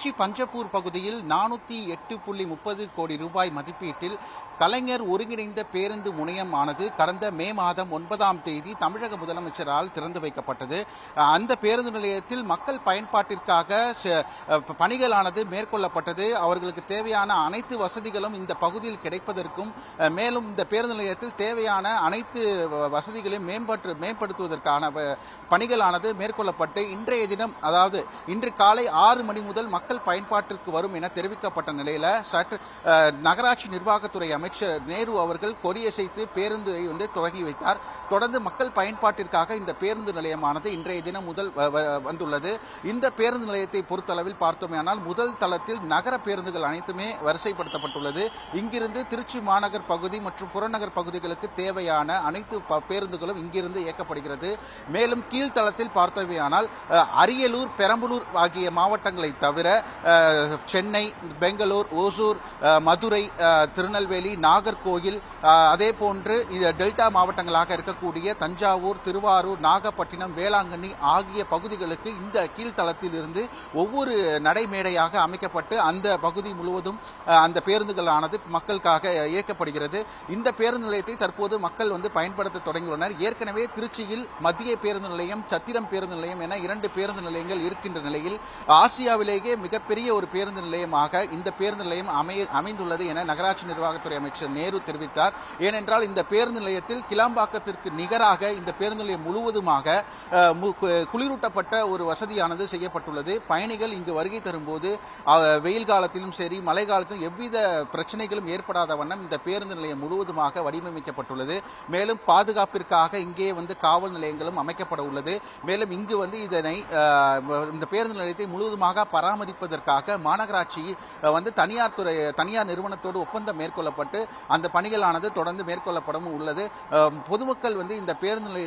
திருச்சி பஞ்சப்பூர் பகுதியில் 408.30 கோடி ரூபாய் மதிப்பீட்டில் கலைஞர் ஒருங்கிணைந்த பேருந்து முனையம் ஆனது கடந்த மே மாதம் 9ஆம் தேதி தமிழக முதலமைச்சரால் திறந்து வைக்கப்பட்டது. அந்த பேருந்து நிலையத்தில் மக்கள் பயன்பாட்டிற்காக பணிகளானது மேற்கொள்ளப்பட்டது. அவர்களுக்கு தேவையான அனைத்து வசதிகளும் இந்த பகுதியில் கிடைப்பதற்கும் மேலும் இந்த பேருந்து நிலையத்தில் தேவையான அனைத்து வசதிகளையும் மேம்படுத்துவதற்கான பணிகளானது மேற்கொள்ளப்பட்டு இன்றைய தினம், அதாவது இன்று காலை 6 மணி முதல் மக்கள் பயன்பாட்டிற்கு வரும் என தெரிவிக்கப்பட்ட நிலையில நகராட்சி நிர்வாகத்துறை அமைச்சர் நேரு அவர்கள் கொடியசைத்து பேருந்தை தொடங்கி வைத்தார். தொடர்ந்து மக்கள் பயன்பாட்டிற்காக இந்த பேருந்து நிலையமானது இன்றைய தினம் முதல் வந்துள்ளது. இந்த பேருந்து நிலையத்தை பொறுத்தளவில் பார்த்தோமேயானால் முதல் தளத்தில் நகர பேருந்துகள் அனைத்துமே வரிசைப்படுத்தப்பட்டுள்ளது. இங்கிருந்து திருச்சி மாநகர் பகுதி மற்றும் புறநகர் பகுதிகளுக்கு தேவையான அனைத்து பேருந்துகளும் இங்கிருந்து இயக்கப்படுகிறது. மேலும் கீழ்த்தளத்தில் பார்த்தோமேயானால் அரியலூர், பெரம்பலூர் ஆகிய மாவட்டங்களை தவிர சென்னை, பெங்களூர், ஓசூர், மதுரை, திருநெல்வேலி, நாகர்கோயில், அதே போன்று டெல்டா மாவட்டங்களாக இருக்கக்கூடிய தஞ்சாவூர், திருவாரூர், நாகப்பட்டினம், வேளாங்கண்ணி ஆகிய பகுதிகளுக்கு இந்த கீழ்த்தளத்தில் இருந்து ஒவ்வொரு நடைமேடையாக அமைக்கப்பட்டு அந்த பகுதி முழுவதும் அந்த பேருந்துகளானது மக்களுக்காக இயக்கப்படுகிறது. இந்த பேருந்து நிலையத்தை தற்போது மக்கள் பயன்படுத்த தொடங்கியுள்ளனர். ஏற்கனவே திருச்சியில் மத்திய பேருந்து நிலையம், சத்திரம் பேருந்து நிலையம் என 2 பேருந்து நிலையங்கள் இருக்கின்ற நிலையில் ஆசியாவிலேயே மிகப்பெரிய ஒரு பேருந்து நிலையமாக இந்த பேருந்து நிலையம் அமைந்துள்ளது என நகராட்சி நிர்வாகத்துறை அமைச்சர் நேரு தெரிவித்தார். ஏனென்றால் இந்த பேருந்து நிலையத்தில் கிளாம்பாக்கத்திற்கு நிகராக இந்த பேருந்து நிலையம் முழுவதுமாக குளிரூட்டப்பட்ட ஒரு வசதியானது செய்யப்பட்டுள்ளது. பயணிகள் இங்கு வருகை தரும்போது வெயில் காலத்திலும் சரி, மழை காலத்திலும் எவ்வித பிரச்சனைகளும் ஏற்படாத வண்ணம் இந்த பேருந்து நிலையம் முழுவதுமாக வடிவமைக்கப்பட்டுள்ளது. மேலும் பாதுகாப்பிற்காக இங்கே காவல் நிலையங்களும் அமைக்கப்பட உள்ளது. மேலும் இங்கு இந்த பேருந்து நிலையத்தை முழுவதுமாக பராமரிப்பதற்காக மாநகராட்சி தனியார் நிறுவனத்தோடு ஒப்பந்தம் மேற்கொள்ளப்பட்டு அந்த பணிகளானது தொடர்ந்து மேற்கொள்ளப்படவும் உள்ளது. பொதுமக்கள் இந்த பேருந்து நிலையத்தை